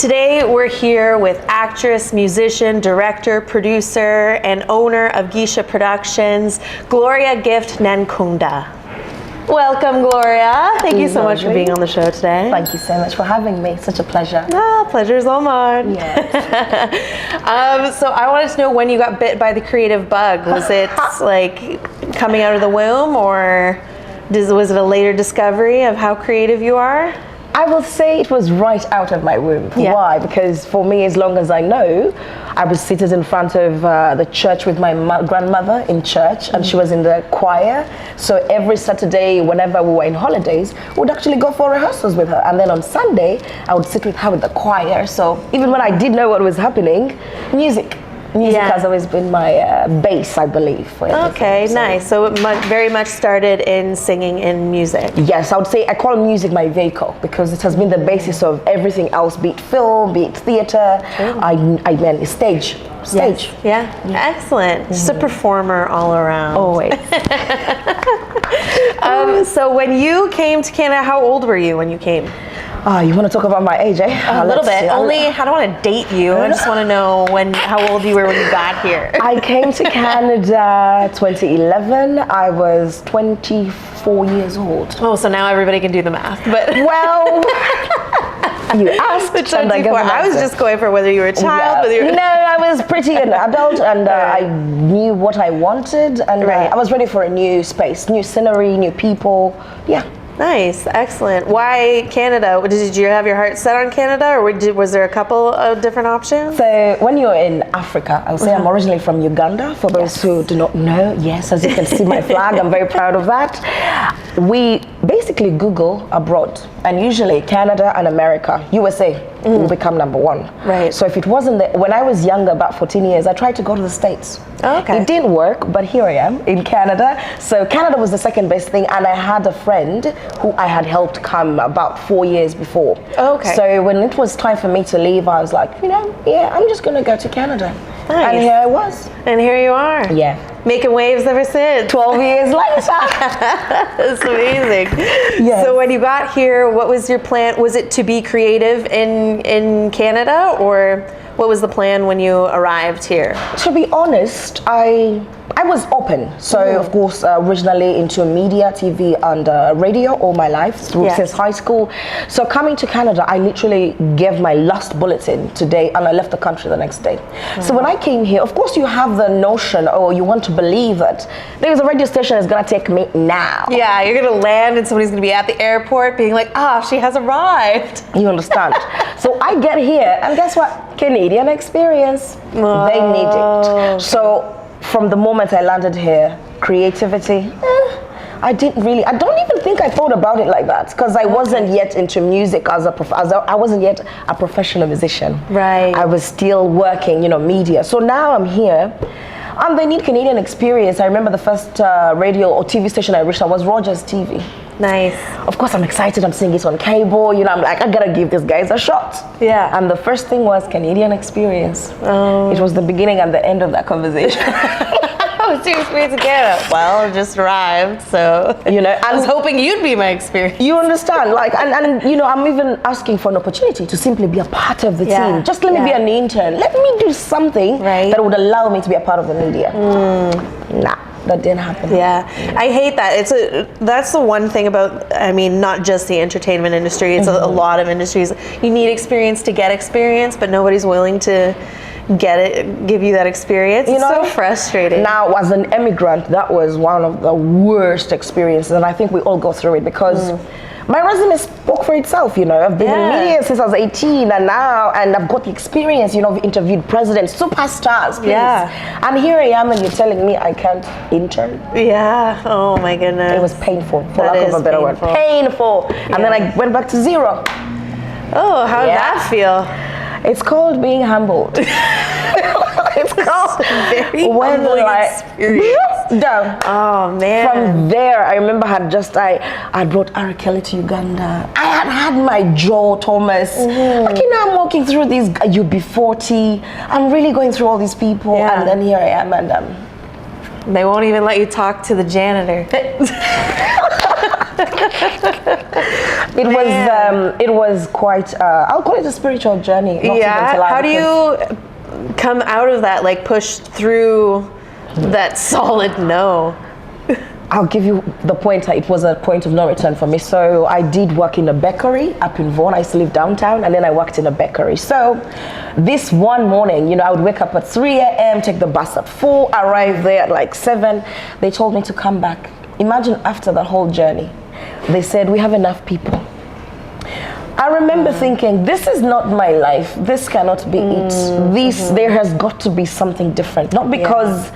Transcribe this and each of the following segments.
Today we're here with actress, musician, director, producer, and owner of Geisha Productions, Gloria Gift Nankunda. Welcome, Gloria. Thank you so much for being on the show today. Thank you so much for having me. Such a pleasure. No, pleasure's all mine. Yes. So I wanted to know when you got bit by the creative bug. Was it like coming out of the womb, or was it a later discovery of how creative you are? I will say it was right out of my womb. Yeah. Why? Because for me, as long as I know, I was seated in front of the church with my grandmother in church, and she was in the choir. So every Saturday, whenever we were in holidays, we would actually go for rehearsals with her. And then on Sunday, I would sit with her with the choir. So even when I didn't know what was happening, music has always been my base, I believe. For Okay, so. Nice. So it very much started in singing and music. Yes, I would say I call music my vehicle because it has been the basis of everything else, be it film, be it theater, I mean stage. Yes. Yeah, excellent. Just a performer all around. Always. So when you came to Canada, how old were you when you came? You want to talk about my age, eh? A little bit. Only, I don't want to date you. I just want to know how old you were when you got here. I came to Canada 2011. I was 24 years old. Oh, so now everybody can do the math. But well, you asked. And I was just going for whether you were a child. No, I was pretty an adult, and I knew what I wanted, and I was ready for a new space, new scenery, new people. Yeah. Nice, excellent. Why Canada? Did you have your heart set on Canada, or was there a couple of different options? So when you're in Africa, I would say I'm originally from Uganda. For those who do not know, yes, as you can see my flag, I'm very proud of that. We basically Google abroad, and usually Canada and America, USA, will become number one. Right. So if it wasn't when I was younger, about 14 years, I tried to go to the States. Oh, okay. It didn't work, but here I am in Canada. So Canada was the second best thing, and I had a friend who I had helped come about 4 years before. Oh, okay. So when it was time for me to leave, I was like, I'm just gonna go to Canada. Nice. And here I was. And here you are. Yeah. Making waves ever since. 12 years later. That's amazing. Yes. So when you got here, what was your plan? Was it to be creative in Canada, or what was the plan when you arrived here? To be honest, I was open. So of course, originally into media, TV and radio all my life since high school. So coming to Canada, I literally gave my last bulletin today, and I left the country the next day. So when I came here, of course you have the notion, or you want to believe that there's a radio station that's gonna take me now. Yeah, you're gonna land and somebody's gonna be at the airport being like, she has arrived. You understand? So I get here, and guess what? Canadian experience. They need it. So from the moment I landed here, creativity, I don't even think I thought about it like that, because I wasn't yet into music I wasn't yet a professional musician. Right. I was still working, media. So now I'm here, and they need Canadian experience. I remember the first radio or TV station I reached out was Rogers TV. Nice. Of course, I'm excited. I'm seeing it on cable. I'm like, I gotta give these guys a shot. Yeah. And the first thing was Canadian experience. It was the beginning and the end of that conversation. What's your experience in Canada? Well, I just arrived, so I was hoping you'd be my experience. You understand, and I'm even asking for an opportunity to simply be a part of the team. Just let me be an intern. Let me do something that would allow me to be a part of the media. Nah. That didn't happen. Yeah, I hate that. That's the one thing about, not just the entertainment industry, it's a lot of industries. You need experience to get experience, but nobody's willing to give you that experience. It's so frustrating. Now, as an immigrant, that was one of the worst experiences, and I think we all go through it because my resume spoke for itself. I've been in media since I was 18, and I've got the experience. I've interviewed presidents, superstars, please. Yeah. And here I am, and you're telling me I can't intern? Yeah. Oh my goodness. It was painful, for lack of a better word. Painful. And then I went back to zero. Oh, how did that feel? It's called being humbled. It's called very humbling experience. Down. Oh man. From there, I remember I brought R. Kelly to Uganda. I had my jaw, Thomas. I'm walking through these UB40. I'm really going through all these people, and then here I am, and they won't even let you talk to the janitor. It was quite. I'll call it a spiritual journey. Not even to lie, How do you come out of that? Like push through that solid no. I'll give you the point. It was a point of no return for me. So I did work in a bakery up in Vaughan. I used to live downtown, and then I worked in a bakery. So this one morning, I would wake up at 3 a.m., take the bus at 4, arrive there at like 7. They told me to come back. Imagine after that whole journey, they said, we have enough people. I remember thinking, this is not my life. This cannot be it. There has got to be something different. Not because...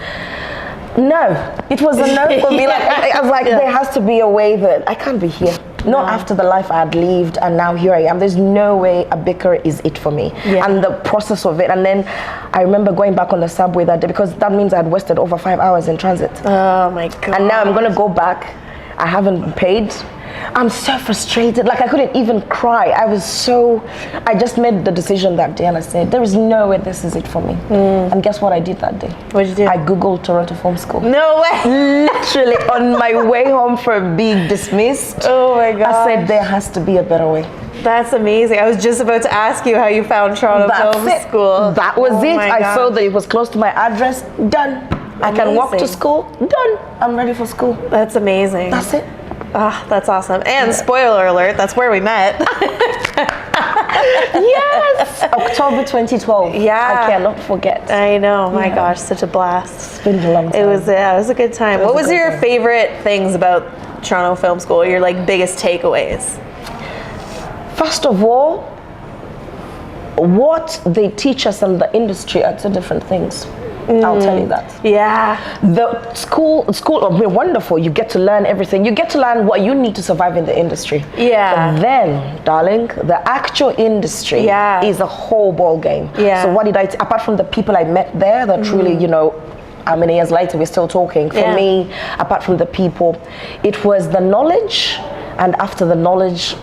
No, it was a no for me. Like I was like, there has to be a way that I can't be here. Not after the life I had lived, and now here I am. There's no way a baker is it for me. And the process of it. And then I remember going back on the subway that day, because that means I'd wasted over 5 hours in transit. Oh my God. And now I'm gonna go back. I haven't paid. I'm so frustrated. Like I couldn't even cry. I just made the decision that day, and I said, there is no way this is it for me. And guess what I did that day? What did you do? I Googled Toronto Film School. No way. Literally on my way home from being dismissed. Oh my God. I said, there has to be a better way. That's amazing. I was just about to ask you how you found Toronto Film School. That was it. I saw that it was close to my address. Done. I can walk to school. Done. I'm ready for school. That's amazing. That's it. Ah, that's awesome. And spoiler alert, that's where we met. Yes! October 2012. Yeah. I cannot forget. I know. My gosh, such a blast. It's been a long time. It was a good time. What was your favorite things about Toronto Film School? Your biggest takeaways? First of all, what they teach us in the industry are two different things. I'll tell you that. Yeah. The school, we're wonderful. You get to learn everything. You get to learn what you need to survive in the industry. Yeah. But then, darling, the actual industry is a whole ball game. Yeah. So what did apart from the people I met there that truly, how many years later we're still talking. For me, apart from the people, it was the knowledge, and after the knowledge,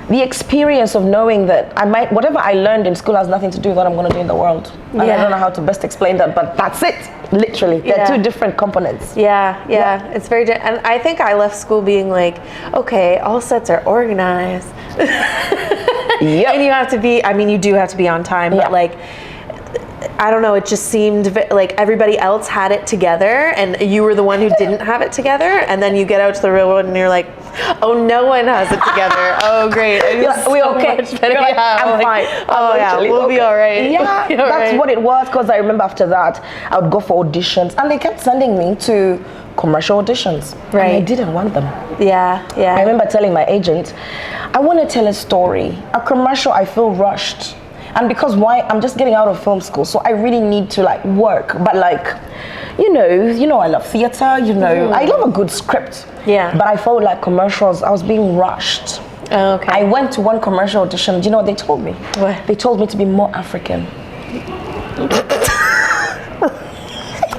the experience of knowing that whatever I learned in school has nothing to do with what I'm going to do in the world. And I don't know how to best explain that, but that's it. Literally, they're two different components. Yeah. It's very and I think I left school being like, okay, all sets are organized. And you have to be, you do have to be on time, but I don't know, it just seemed like everybody else had it together and you were the one who didn't have it together, and then you get out to the real world and you're like, oh, no one has it together. Oh, great. We okay? Like, I'm fine. Oh, yeah, we'll be all right. Yeah, that's what it was, because I remember after that, I would go for auditions, and they kept sending me to commercial auditions. Right. And I didn't want them. Yeah. I remember telling my agent, I want to tell a story. A commercial, I feel rushed. And because I'm just getting out of film school, so I really need to work. But I love theater, I love a good script. Yeah. But I felt like commercials, I was being rushed. Oh, okay. I went to one commercial audition. Do you know what they told me? What? They told me to be more African.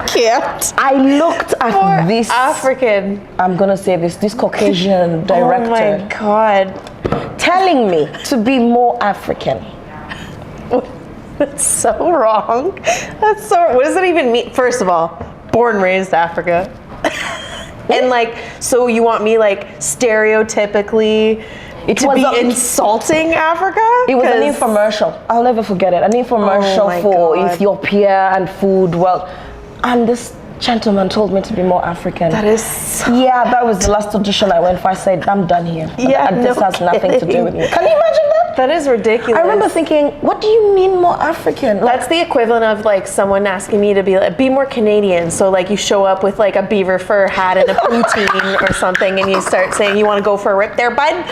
Can't. I looked at this African. I'm gonna say this Caucasian director. Oh my God. Telling me to be more African. That's so wrong. What does it even mean? First of all, born and raised Africa. And so you want me stereotypically to be insulting Africa? It was an infomercial. I'll never forget it. An infomercial for Ethiopia and food. And this gentleman told me to be more African. That is that was the last audition I went for. I said, I'm done here. This has nothing to do with me. Can you imagine that? That is ridiculous. I remember thinking, what do you mean more African? That's the equivalent of someone asking me to be more Canadian. So you show up with a beaver fur hat and a poutine or something, and you start saying you want to go for a rip there, bud.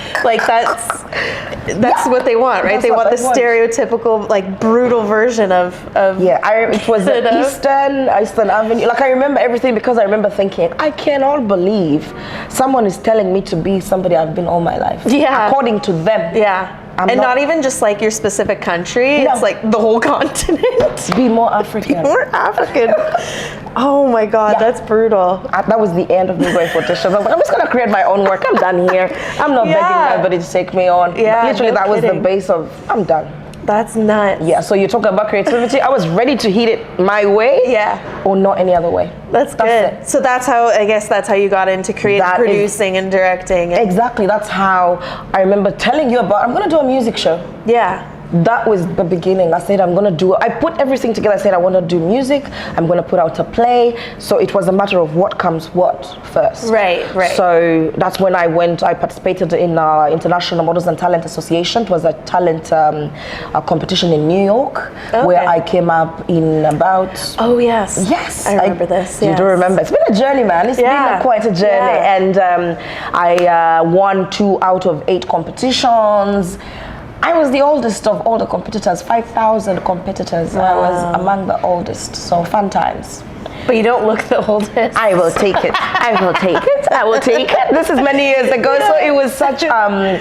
That's what they want, right? They want the stereotypical brutal version of it was Eastern Avenue. I remember everything, because I remember thinking, I cannot believe someone is telling me to be somebody I've been all my life. Yeah. According to them. Yeah. Not even just your specific country. No. It's the whole continent. Be more African. Be more African. Oh my God, that's brutal. That was the end of me going for auditions. I was I'm just gonna create my own work. I'm done here. I'm not begging anybody to take me on. Yeah. Literally, that was the base of I'm done. That's nuts. Yeah, so you're talking about creativity. I was ready to hit it my way. Yeah. Or not any other way. That's good. it. So that's how, I guess that's how you got into producing and directing. Exactly. That's how I remember telling you about, I'm going to do a music show. Yeah. That was the beginning. I said, I put everything together. I said, I want to do music. I'm going to put out a play. So it was a matter of what comes what first. Right. So that's when I participated in International Models and Talent Association. It was a talent a competition in New York, where I came up in about... Oh, yes. Yes. I remember this. You do remember. It's been a journey, man. It's been quite a journey. Yeah. And I won 2 out of 8 competitions. I was the oldest of all the competitors, 5,000 competitors. Wow. I was among the oldest, so fun times. But you don't look the oldest. I will take it. I will take it. This is many years ago, so it was such, I'm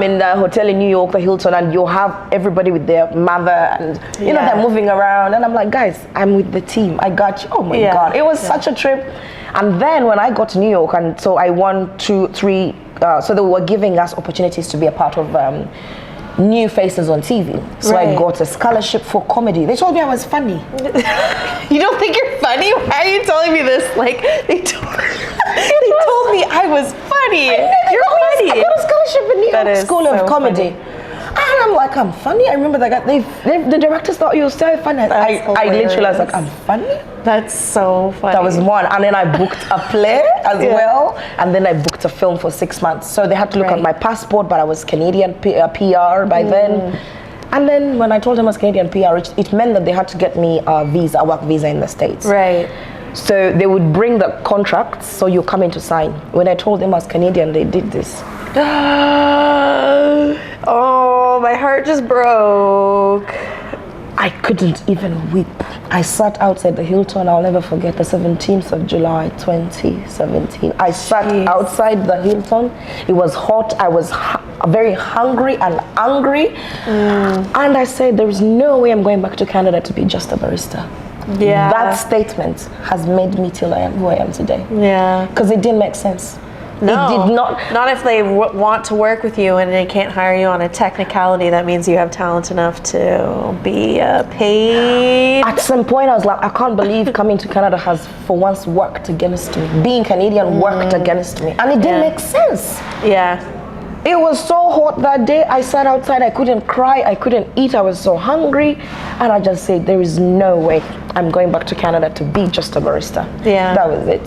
in the hotel in New York, the Hilton, and you have everybody with their mother, and, you know, they're moving around, and I'm like, guys, I'm with the team. I got you. Oh my God. It was such a trip. And then when I got to New York, and so I won 2, 3, so they were giving us opportunities to be a part of new faces on TV. So I got a scholarship for comedy. They told me I was funny. You don't think you're funny? Why are you telling me this? Like, they told me I was funny. You're funny. I got a scholarship in New York School of Comedy. Funny. And I'm like, I'm funny. I remember that the directors thought you were so funny. I literally was like, I'm funny? That's so funny. That was one. And then I booked a play as well. And then I booked a film for 6 months. So they had to look at my passport, but I was Canadian PR by then. And then when I told them I was Canadian PR, it meant that they had to get me a work visa in the States. Right. So they would bring the contracts, so you come in to sign. When I told them I was Canadian, they did this. Oh, my heart just broke. I couldn't even weep. I sat outside the Hilton. I'll never forget the 17th of July, 2017. I sat outside the Hilton. It was hot. I was very hungry and angry. And I said, there is no way I'm going back to Canada to be just a barista. Yeah. That statement has made me till I am who I am today. Yeah. Because it didn't make sense. No, it did not. Not if they want to work with you and they can't hire you on a technicality. That means you have talent enough to be paid. At some point, I was like, I can't believe coming to Canada has for once worked against me. Being Canadian worked against me, and it didn't make sense. Yeah. It was so hot that day. I sat outside. I couldn't cry. I couldn't eat. I was so hungry, and I just said, there is no way I'm going back to Canada to be just a barista. Yeah. That was it.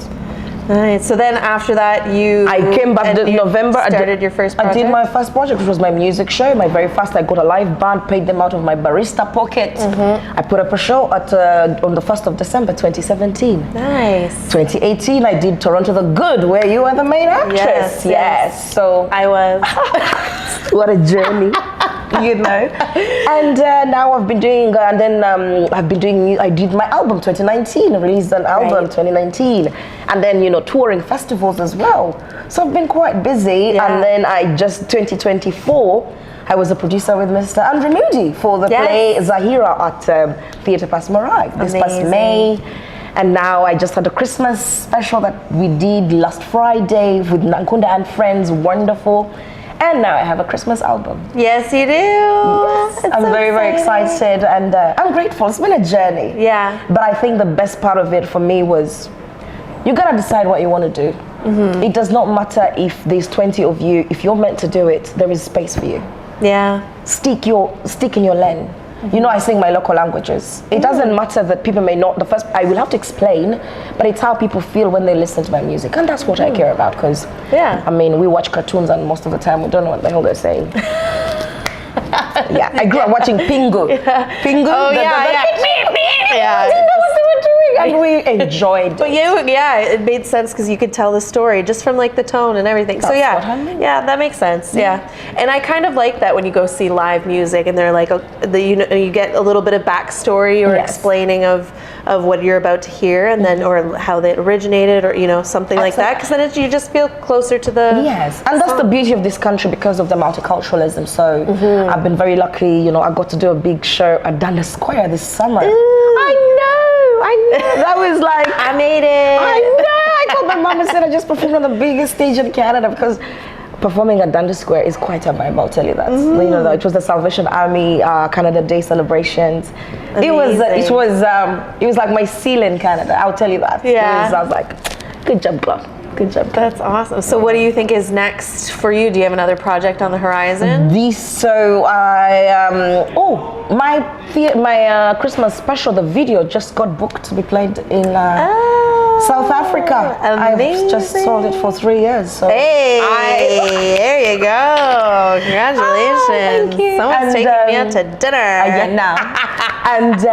Right. So then after that, I came back in November. Started your first project? I did my first project, which was my music show. My very first. I got a live band, paid them out of my barista pocket. I put up a show on the 1st of December 2017. Nice. 2018, I did Toronto the Good, where you were the main actress. Yes. So I was. What a journey. You know, and now I've been doing, I did my album 2019, released an album 2019, and then, touring festivals as well. So I've been quite busy, and then 2024, I was a producer with Mr. Andrew Moody for the play Zahira at Theatre Pasmarai this past May. And now I just had a Christmas special that we did last Friday with Nankunda and Friends, wonderful. And now I have a Christmas album. Yes, you do. Yes. I'm very, very excited, and I'm grateful. It's been a journey. Yeah. But I think the best part of it for me was, you gotta decide what you want to do. It does not matter if there's 20 of you. If you're meant to do it, there is space for you. Yeah. Stick in your lane. I sing my local languages. It doesn't matter that people may not, I will have to explain, but it's how people feel when they listen to my music. And that's what I care about, because, we watch cartoons and most of the time we don't know what the hell they're saying. I grew up watching Pingu. Pingu? Oh, yeah. I didn't know what they were doing, and we enjoyed it. But it made sense because you could tell the story just from like the tone and everything. That's what I mean. Yeah, that makes sense. Yeah, and I kind of like that when you go see live music and they're like, you get a little bit of backstory or explaining of what you're about to hear, and then or how they originated, or something like that. Because then you just feel closer to the and that's the beauty of this country because of the multiculturalism. So I've been very lucky. I got to do a big show at Dundas Square this summer. I know. That was like, I made it. I know. I told my mom, I said I just performed on the biggest stage in Canada, because performing at Dundas Square is quite a vibe, I'll tell you that. You know, it was the Salvation Army Canada Day celebrations. It was like my seal in Canada, I'll tell you that. Yeah. I was like, good job, Glow. Good job. That's awesome. So what do you think is next for you? Do you have another project on the horizon? My Christmas special, the video just got booked to be played in South Africa. Amazing. I've just sold it for 3 years. So there you go. Congratulations. Thank you. Someone's taking me out to dinner. Yeah, now. And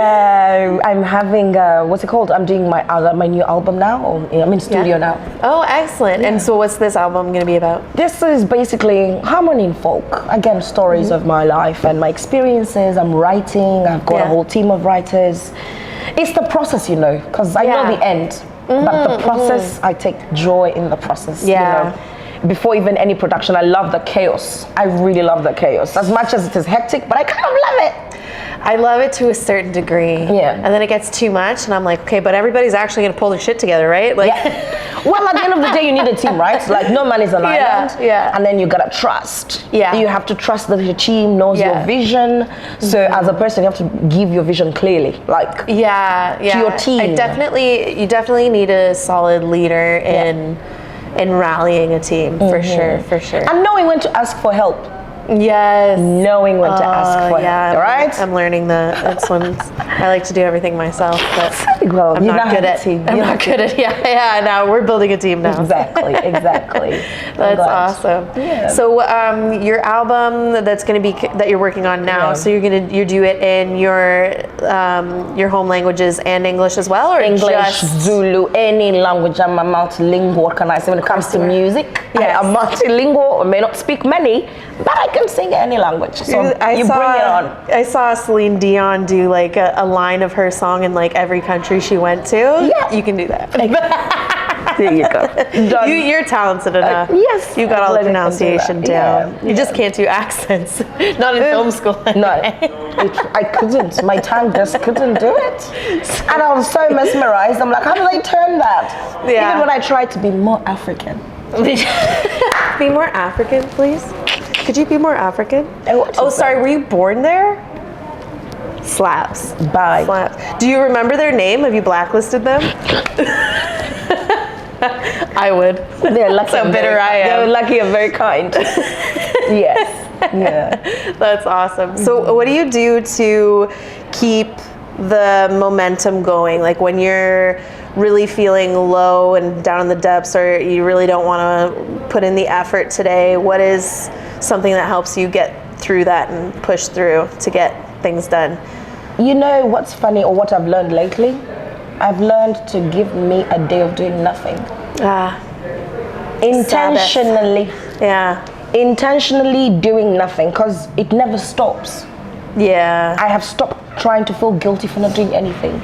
I'm having, what's it called? I'm doing my new album now. I'm in studio now. Oh, excellent. And so what's this album going to be about? This is basically harmony and folk. Again, stories of my life and my experiences. I'm writing. I've got a whole team of writers. It's the process, you know, because I know the end. But the process, I take joy in the process. You know? Before even any production, I love the chaos. I really love the chaos. As much as it is hectic, but I kind of love it. I love it to a certain degree. Yeah. And then it gets too much, and I'm like, okay, but everybody's actually going to pull their shit together, right? Like, Well, at the end of the day, you need a team, right? Like, no man is an island. Yeah. And then you gotta trust. Yeah. You have to trust that your team knows your vision. So as a person, you have to give your vision clearly, like to your team. You definitely need a solid leader in rallying a team, for sure. And knowing when to ask for help. Yes. Knowing when to ask for help, right? I'm learning that. That's when I like to do everything myself, but well, I'm not good at team. I'm not good at now we're building a team now. Exactly. That's awesome. Yeah. So your album that you're working on now, so you do it in your home languages and English as well, or English, just Zulu, any language. I'm a multilingual. What can I say when it comes to music? Yes. I'm multilingual. I may not speak many, but I can sing any language. So you bring it on. I saw Celine Dion do like a line of her song in like every country she went to. Yeah. You can do that. There you go. You're talented enough. Yes. You got all the pronunciation down. Yeah. You just can't do accents. Not in film school. No, I couldn't. My tongue just couldn't do it. And I was so mesmerized. I'm like, how do I turn that? Yeah. Even when I tried to be more African. Be more African, please. Could you be more African? Sorry, were you born there? Slaps. Bye. Slaps. Do you remember their name? Have you blacklisted them? I would. They're lucky. So bitter I am. They're lucky and very kind. Yes. Yeah. That's awesome. So what do you do to keep the momentum going? Like when you're really feeling low and down in the depths, or you really don't want to put in the effort today, what is something that helps you get through that and push through to get things done? You know what's funny, or what I've learned lately? I've learned to give me a day of doing nothing. Intentionally. Sabbath. Yeah. Intentionally doing nothing, because it never stops. Yeah. I have stopped trying to feel guilty for not doing anything.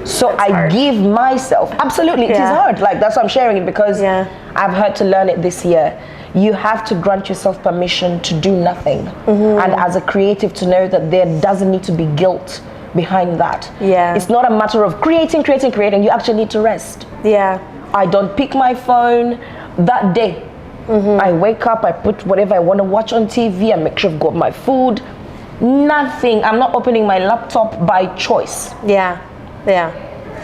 So That's I hard. give myself, absolutely, it is hard. Like, that's why I'm sharing it, because I've had to learn it this year. You have to grant yourself permission to do nothing. And as a creative, to know that there doesn't need to be guilt behind that. Yeah. It's not a matter of creating. You actually need to rest. Yeah. I don't pick my phone that day. I wake up, I put whatever I want to watch on TV, I make sure I've got my food. Nothing. I'm not opening my laptop by choice. Yeah. Yeah.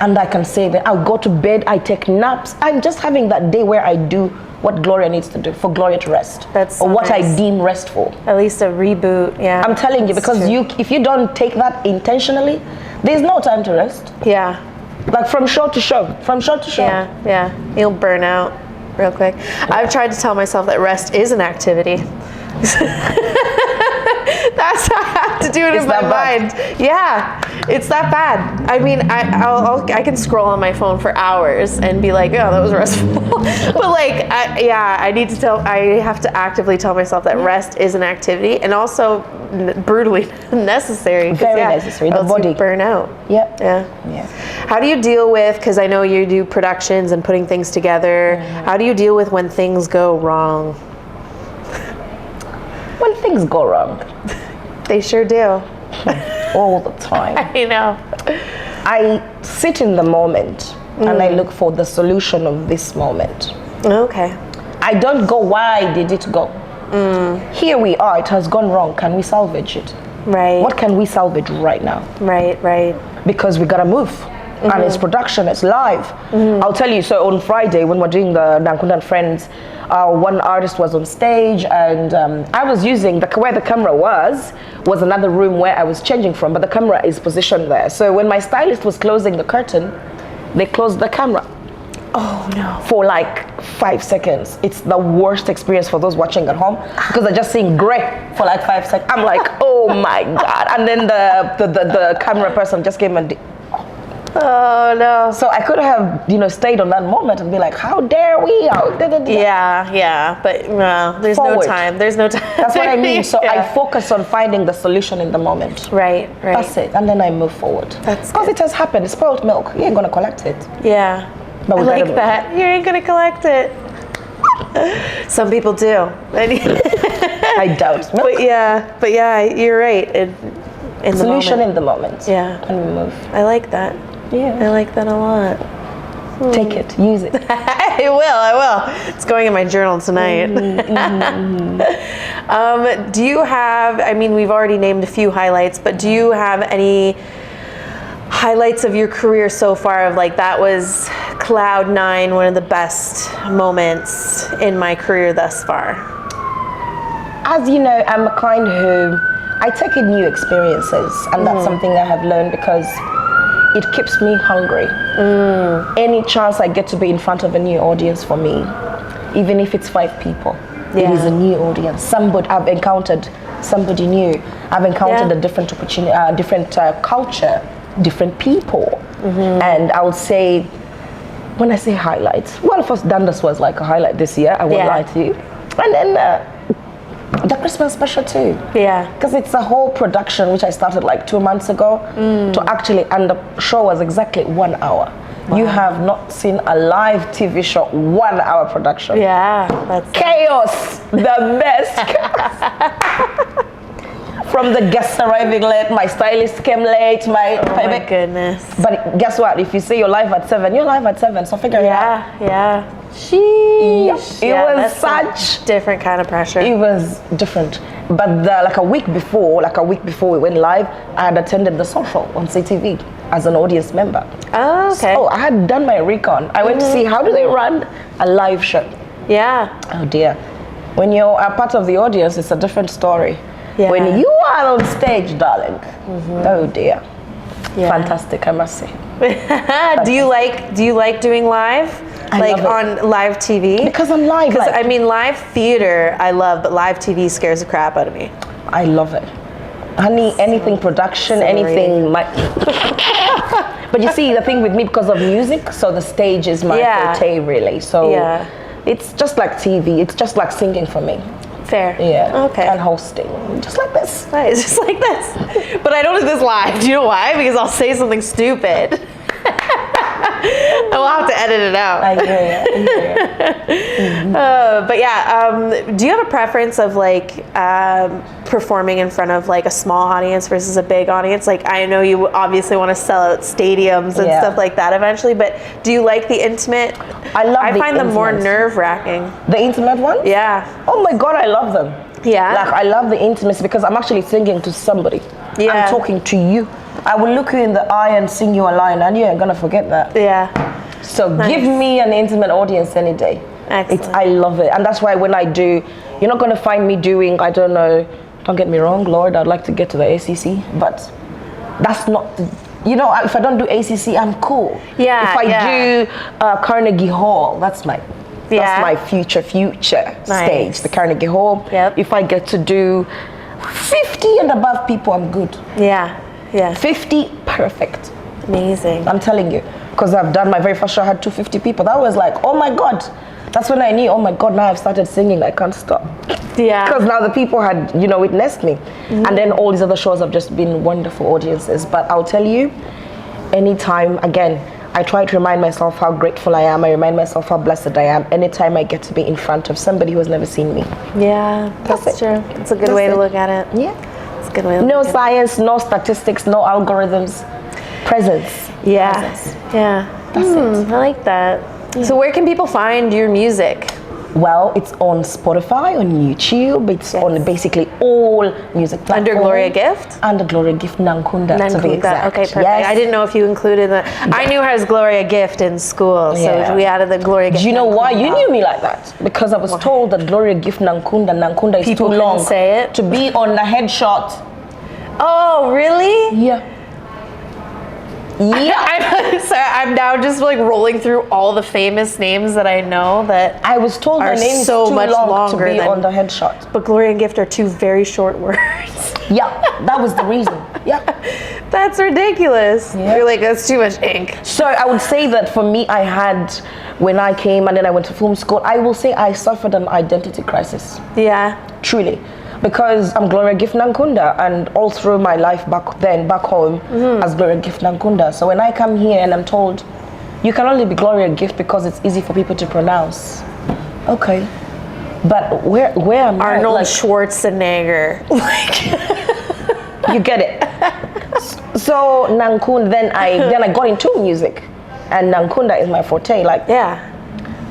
And I can say that I'll go to bed, I take naps. I'm just having that day where I do what Gloria needs to do, for Gloria to rest. That's or so what nice. I deem restful. At least a reboot. Yeah. I'm telling you, because if you don't take that intentionally, there's no time to rest. Yeah. Like from show to show. Yeah. You'll burn out real quick. I've tried to tell myself that rest is an activity. That's how I have to do it in my mind. Yeah, it's that bad. I mean, I can scroll on my phone for hours and be like, oh, that was restful. But like, I have to actively tell myself that rest is an activity, and also brutally necessary. Very necessary. The body burn out. Yep. Yeah. How do you deal with, because I know you do productions and putting things together, how do you deal with when things go wrong? When things go wrong. They sure do. All the time. I know. I sit in the moment and I look for the solution of this moment. Okay. I don't go, why did it go? Here we are, it has gone wrong. Can we salvage it? Right. What can we salvage right now? Right. Because we gotta move. And it's production, it's live. I'll tell you, so on Friday when we're doing the Nankunda and Friends, one artist was on stage, and I was using, where the camera was another room where I was changing from, but the camera is positioned there. So when my stylist was closing the curtain, they closed the camera. Oh no. For like 5 seconds. It's the worst experience for those watching at home, because they're just seeing gray for like 5 seconds. I'm like, oh my God. And then the camera person just came and oh no. So I could have, stayed on that moment and be like, how dare we? Yeah, but no, there's Forward. no time. There's no time. That's what I mean. So Yeah. I focus on finding the solution in the moment. Right. That's it. And then I move forward. That's because it has happened. It's spoiled milk. You ain't gonna collect it. Yeah. But I we like gotta move. that. You ain't gonna collect it. Some people do. I doubt. Milk. But yeah, you're right. In the Solution moment. in the moment. Yeah. And we move. I like that. Yeah. I like that a lot. Take it. Use it. I will. It's going in my journal tonight. Do you have, we've already named a few highlights, but do you have any highlights of your career so far of like, that was Cloud 9, one of the best moments in my career thus far? As you know, I'm a kind who, I take in new experiences, and that's something I have learned because it keeps me hungry. Any chance I get to be in front of a new audience for me, even if it's 5 people, it is a new audience. Somebody I've encountered, somebody new. I've encountered a different opportunity, different culture, different people. And I would say, when I say highlights, well, first Dundas was like a highlight this year, I won't lie to you. And then the Christmas special too. Yeah. Because it's a whole production which I started like 2 months ago to actually, and the show was exactly 1 hour. Wow. You have not seen a live TV show 1 hour production. Yeah, that's chaos, the best. From the guests arriving late, my stylist came late, oh my goodness. But guess what? If you say you're live at 7, you're live at 7. So figure it out. Yeah. Sheesh. It was such different kind of pressure. It was different. But like a week before we went live, I had attended the social on CTV as an audience member. Oh, okay. So I had done my recon. I went to see how do they run a live show. Yeah. Oh dear. When you're a part of the audience, it's a different story. Yeah. When you are on stage, darling, oh dear. Yeah. Fantastic, I must say. Do you like doing live? I love it. On live TV? Because I'm live. Because live theater I love, but live TV scares the crap out of me. I love it. Honey, anything production, anything. But you see, the thing with me, because of music, so the stage is my forte, really. So it's just like TV. It's just like singing for me. Fair. Yeah. Okay. And hosting, just like this. Nice, just like this. But I don't do this live. Do you know why? Because I'll say something stupid. I'll have to edit it out. I hear you. But yeah, do you have a preference of like performing in front of like a small audience versus a big audience? Like, I know you obviously want to sell out stadiums and stuff like that eventually, but do you like the intimate? I find them more nerve-wracking. The intimate ones? Yeah. Oh my God, I love them. Yeah. Like, I love the intimacy because I'm actually singing to somebody. Yeah. I'm talking to you. I will look you in the eye and sing you a line, and you ain't gonna forget that. Yeah. So give me an intimate audience any day. Excellent. I love it. And that's why when I do, you're not gonna find me doing, I don't know, don't get me wrong, Lord, I'd like to get to the ACC, but that's not, if I don't do ACC, I'm cool. Yeah. If I do Carnegie Hall, that's my future stage, the Carnegie Hall. Yep. If I get to do 50 and above people, I'm good. Yeah. Yeah. 50, perfect. Amazing. I'm telling you, because I've done my very first show, I had 250 people. That was like, oh my God. That's when I knew, oh my God, now I've started singing, I can't stop. Yeah. Because now the people had, witnessed me. And then all these other shows have just been wonderful audiences. But I'll tell you, anytime, again, I try to remind myself how grateful I am. I remind myself how blessed I am anytime I get to be in front of somebody who has never seen me. Yeah, that's true. It's a good way to look at it. Yeah. It's a good way to No look at science, no statistics, no algorithms. Presence. it. Yeah. Presence. Yeah. That's it. I like that. So where can people find your music? Well, it's on Spotify, on YouTube. It's on basically all music platforms. Under Gloria Gift? Under Gloria Gift Nankunda, to be exact. Okay, perfect. Yes. I didn't know if you included that. I knew her as Gloria Gift in school, so we added the Gloria Gift. Do you know why Nankunda. you knew me like that? Because I was told that Gloria Gift Nankunda is People too long say it to be on the headshot. Oh, really? Yeah. Yeah. I'm sorry, I'm now just like rolling through all the famous names that I know that I was told are the name is so too much long longer to be than on the headshot. But Gloria and Gift are two very short words. Yeah, that was the reason. Yeah. That's ridiculous. Yeah. You're like, that's too much ink. So I would say that for me, I had, when I came and then I went to film school, I will say I suffered an identity crisis. Yeah. Truly. Because I'm Gloria Gift Nankunda, and all through my life back home as Gloria Gift Nankunda. So when I come here and I'm told, you can only be Gloria Gift because it's easy for people to pronounce. Okay. But where am I? Arnold Like, Schwarzenegger. you get it. So Nankunda, then I got into music, and Nankunda is my forte. Like, Yeah.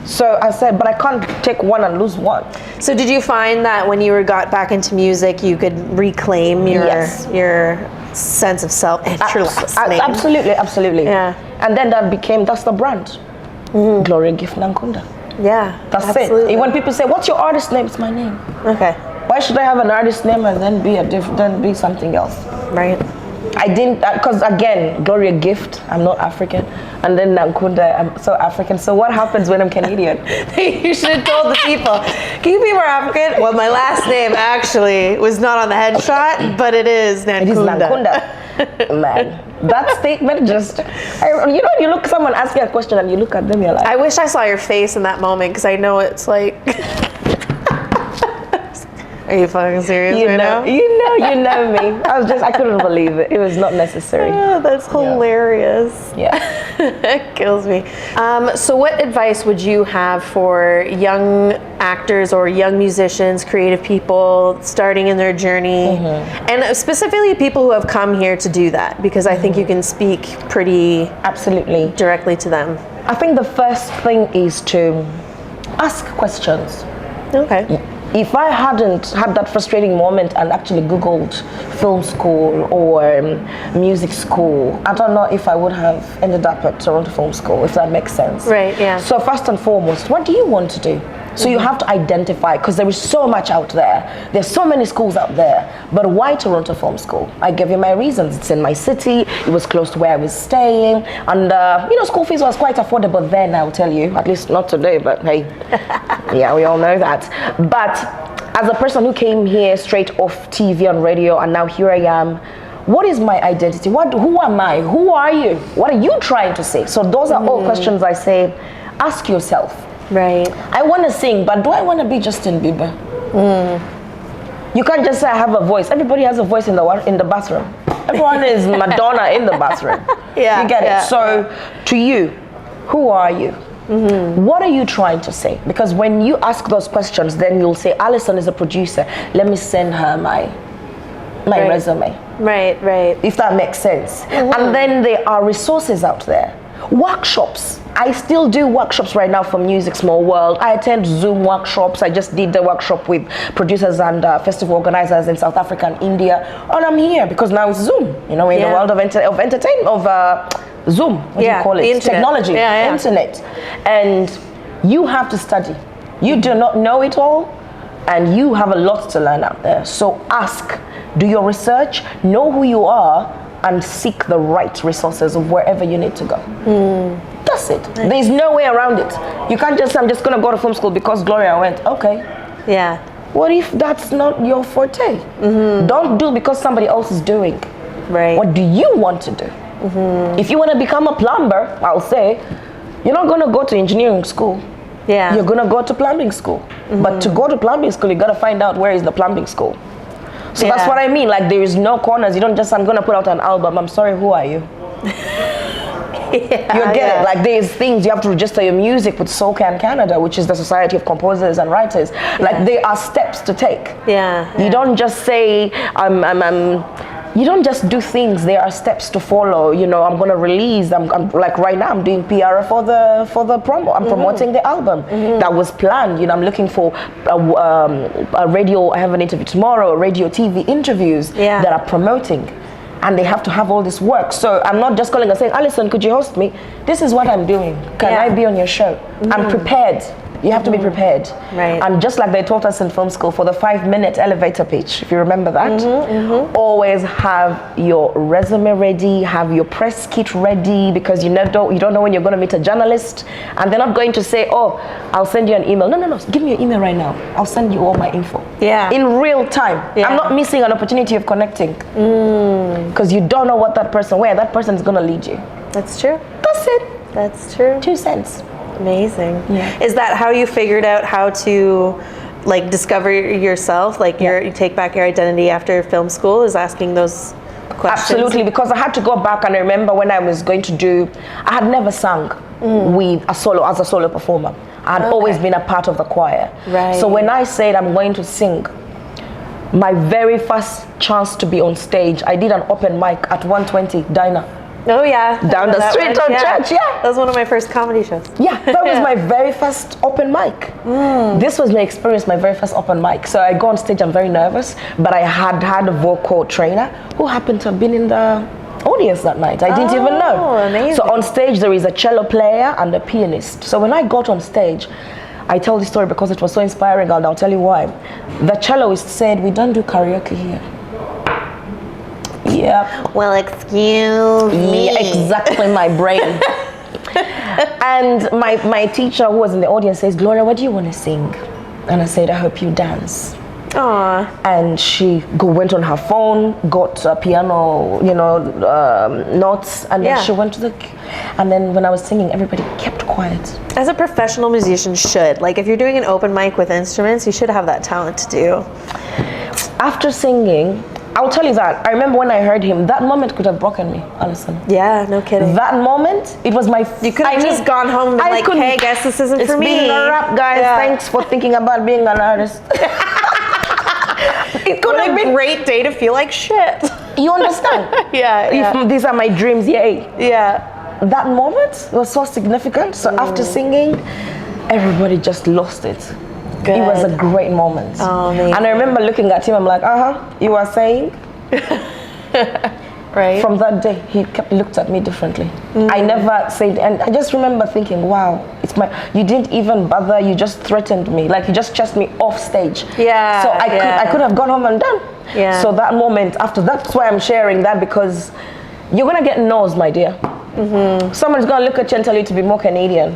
so I said, but I can't take one and lose one. So did you find that when you got back into music, you could reclaim your sense of self and your last name? Absolutely. Yeah. And then that's the brand. Gloria Gift Nankunda. Yeah. That's absolutely. it. When people say, what's your artist name? It's my name. Okay. Why should I have an artist name and then be something else? Right. I didn't, because again, Gloria Gift, I'm not African, and then Nankunda, I'm so African. So what happens when I'm Canadian? You should have told the people. Can you be more African? Well, my last name actually was not on the headshot, but it is Nankunda. It is Nankunda. Man, that statement just, you look, someone asks you a question and you look at them, you're like. I wish I saw your face in that moment, because I know it's like. Are you fucking serious right now? You know me. I couldn't believe it. It was not necessary. Oh, that's hilarious. Yeah. It kills me. So what advice would you have for young actors or young musicians, creative people starting in their journey, and specifically people who have come here to do that? Because I think you can speak pretty Absolutely directly to them. I think the first thing is to ask questions. Okay. If I hadn't had that frustrating moment and actually Googled film school or music school, I don't know if I would have ended up at Toronto Film School, if that makes sense. Right, yeah. So first and foremost, what do you want to do? So you have to identify, because there is so much out there. There's so many schools out there. But why Toronto Film School? I gave you my reasons. It's in my city. It was close to where I was staying. And, school fees was quite affordable then, I'll tell you. At least not today, but hey. Yeah, we all know that. But as a person who came here straight off TV and radio, and now here I am, what is my identity? Who am I? Who are you? What are you trying to say? So those are all questions I say, ask yourself. Right. I want to sing, but do I want to be Justin Bieber? You can't just say I have a voice. Everybody has a voice in the bathroom. Everyone is Madonna in the bathroom. Yeah. You get it? So to you, who are you? What are you trying to say? Because when you ask those questions, then you'll say, Alison is a producer. Let me send her my resume. Right. If that makes sense. And then there are resources out there. Workshops. I still do workshops right now for Music Small World. I attend Zoom workshops. I just did the workshop with producers and festival organizers in South Africa and India. And I'm here because now it's Zoom. In the world of entertainment, of Zoom. What do you call it? Technology. Internet. And you have to study. You do not know it all, and you have a lot to learn out there. So ask, do your research, know who you are, and seek the right resources of wherever you need to go. That's it. Nice. There's no way around it. You can't just say, I'm just going to go to film school because Gloria went. Okay. Yeah. What if that's not your forte? Don't do because somebody else is doing. Right. What do you want to do? If you want to become a plumber, I'll say, you're not going to go to engineering school. Yeah. You're going to go to plumbing school. But to go to plumbing school, you got to find out where is the plumbing school. So that's what I mean. Like, there is no corners. You don't just, I'm going to put out an album. I'm sorry, who are you? You get it? Like, there's things you have to register your music with SoCan Canada, which is the Society of Composers and Writers. Like, there are steps to take. You don't just say, you don't just do things. There are steps to follow. You know, I'm gonna release. I'm like right now. I'm doing PR for the promo. I'm promoting the album. That was planned. You know, I'm looking for a radio. I have an interview tomorrow. Radio, TV interviews that are promoting, and they have to have all this work. So I'm not just calling and saying, Alison, could you host me? This is what I'm doing. Can I be on your show? I'm prepared. You have to be prepared. Right. And just like they taught us in film school for the 5-minute elevator pitch, if you remember that, always have your resume ready, have your press kit ready, because you don't know when you're going to meet a journalist, and they're not going to say, oh, I'll send you an email. No, give me your email right now. I'll send you all my info. Yeah. In real time. Yeah. I'm not missing an opportunity of connecting, because you don't know where that person is going to lead you. That's true. That's it. That's true. 2 cents. Amazing. Yeah. Is that how you figured out how to like discover yourself? Like you take back your identity after film school, is asking those questions? Absolutely, because I had to go back and I remember when I was going to I had never sung with as a solo performer. I had always been a part of the choir. Right. So when I said I'm going to sing, my very first chance to be on stage, I did an open mic at 120 Diner. Oh yeah. Down the street of church, That was one of my first comedy shows. Yeah, that was my very first open mic. This was my experience, my very first open mic. So I go on stage, I'm very nervous, but I had a vocal trainer who happened to have been in the audience that night. I didn't even know. Amazing. So on stage there is a cello player and a pianist. So when I got on stage, I tell this story because it was so inspiring, and I'll tell you why. The celloist said, we don't do karaoke here. Yeah. Well, excuse me. Yeah, exactly, my brain. And my teacher, who was in the audience, says, Gloria, what do you want to sing? And I said, I hope you dance. Aww. And she went on her phone, got a piano, notes, and then she went to and then when I was singing, everybody kept quiet. As a professional musician should. Like if you're doing an open mic with instruments, you should have that talent to do. After singing, I'll tell you that. I remember when I heard him, that moment could have broken me, Alison. Yeah, no kidding. That moment, it was my... You could have just gone home and been like, hey, I guess this isn't for me. It's been a rap, guys. Yeah. Thanks for thinking about being an artist. It could have been a great day to feel like shit. You understand? Yeah. If these are my dreams, yay. Yeah. That moment was so significant. So after singing, everybody just lost it. Good. It was a great moment. Oh, amazing. And I remember looking at him, I'm like, you were saying? Right. From that day, he looked at me differently. I never said, and I just remember thinking, wow, you didn't even bother, you just threatened me. Like you just chased me off stage. Yeah. So I could have gone home and done. Yeah. So that moment, after that's why I'm sharing that, because you're gonna get no's, my dear. Someone's gonna look at you and tell you to be more Canadian,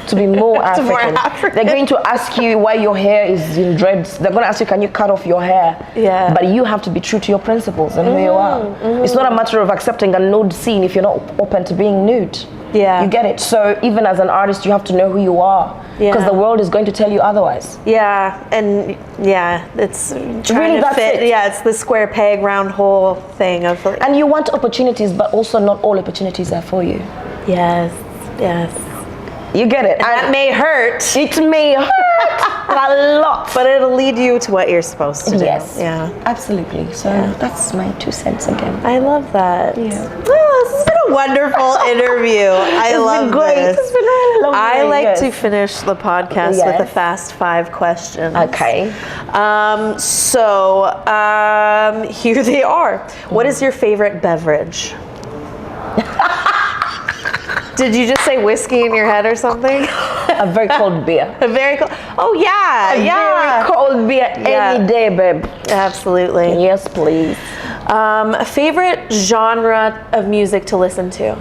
to be more African. They're going to ask you why your hair is in dreads. They're gonna ask you, can you cut off your hair? Yeah. But you have to be true to your principles and who you are. It's not a matter of accepting a nude scene if you're not open to being nude. Yeah. You get it? So even as an artist, you have to know who you are. Because the world is going to tell you otherwise. Yeah, and it's trying really, to fit. Yeah, it's the square peg, round hole thing of. And you want opportunities, but also not all opportunities are for you. Yes. You get it? And that may hurt. It may hurt a lot, but it'll lead you to what you're supposed to do. Yes. Yeah. Absolutely. So that's my 2 cents again. I love that. Yeah. Oh, this has been a wonderful interview. I love this. It's been really lovely. I like to finish the podcast with a fast 5 questions. Okay. Here they are. What is your favorite beverage? Did you just say whiskey in your head or something? A very cold beer. A very cold. Oh yeah, very cold beer any day, babe. Absolutely. Yes, please. A favorite genre of music to listen to?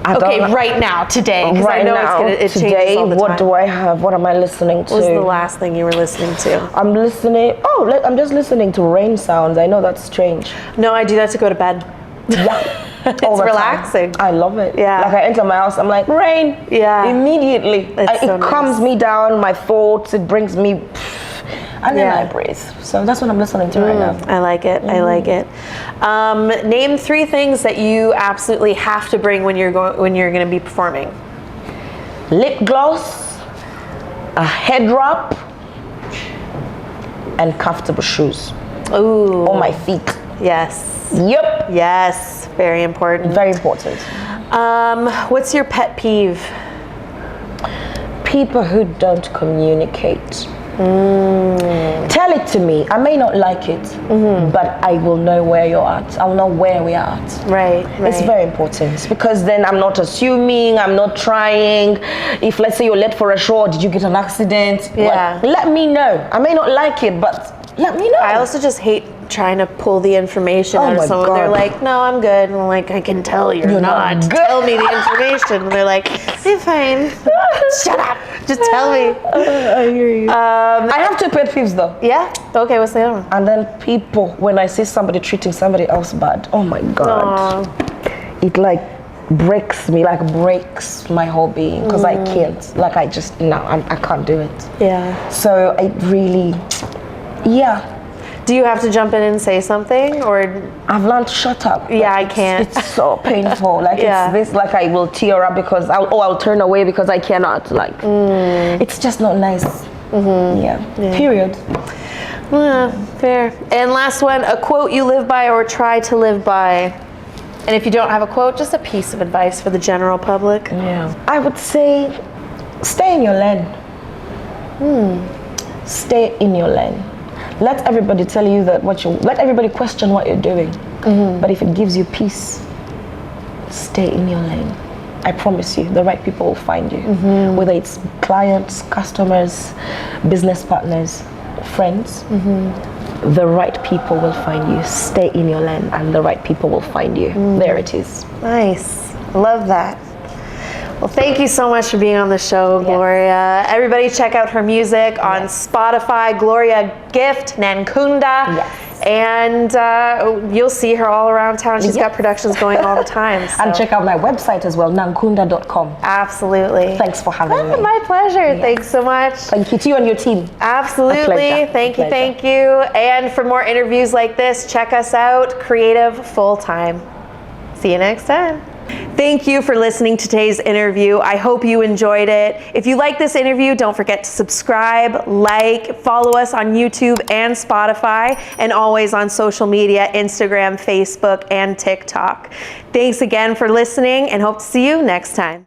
Right now, today. Right now, it today. Changes all the what time. do I have? What am I listening to? What was the last thing you were listening to? I'm listening. I'm just listening to rain sounds. I know that's strange. No, I do that to go to bed. Yeah. It's relaxing. I love it. Yeah. Like I enter my house, I'm like, rain. Yeah. Immediately. It calms me down, my thoughts, it brings me, and then I breathe. So that's what I'm listening to right now. I like it. I like it. Name 3 things that you absolutely have to bring when you're going to be performing. Lip gloss, a head wrap, and comfortable shoes. Ooh. on my feet. Yes. Yep. Yes. Very important. Very important. What's your pet peeve? People who don't communicate. Tell it to me. I may not like it, but I will know where you're at. I'll know where we are at. Right. It's very important, because then I'm not assuming, I'm not trying. If, let's say, you're late for a show, did you get an accident? Yeah. Well, let me know. I may not like it, but let me know. I also just hate trying to pull the information out of my someone. God. They're like, no, I'm good. And I'm like, I can tell you're not. not good. Tell me the information. And they're like, I'm fine. Shut up. Just tell me. I hear you. I have two pet peeves though. Yeah? Okay, what's the other one? And then people, when I see somebody treating somebody else bad, oh my God. Aw. It like breaks me, like breaks my whole being, because I can't. Like I just, no, I can't do it. Yeah. So I really, yeah. Do you have to jump in and say something, or? I've learned to shut up. Yeah, I can't. It's so painful. Like Yeah. it's this, like I will tear up because I'll turn away because I cannot. Like it's just not nice. Yeah. Period. Fair. And last one, a quote you live by or try to live by. And if you don't have a quote, just a piece of advice for the general public. Yeah. I would say, stay in your lane. Stay in your lane. Let everybody tell you that let everybody question what you're doing. But if it gives you peace, stay in your lane. I promise you, the right people will find you. Whether it's clients, customers, business partners, friends, the right people will find you. Stay in your lane and the right people will find you. There it is. Nice. Love that. Well, thank you so much for being on the show, Gloria. Everybody check out her music on Spotify, Gloria Gift Nankunda. And you'll see her all around town. She's got productions going all the time. So. And check out my website as well, nankunda.com. Absolutely. Thanks for having me. My pleasure. Thanks so much. Thank you to you and your team. Absolutely. Thank you. Thank you. And for more interviews like this, check us out, Creative Full Time. See you next time. Thank you for listening to today's interview. I hope you enjoyed it. If you like this interview, don't forget to subscribe, like, follow us on YouTube and Spotify, and always on social media, Instagram, Facebook, and TikTok. Thanks again for listening, and hope to see you next time.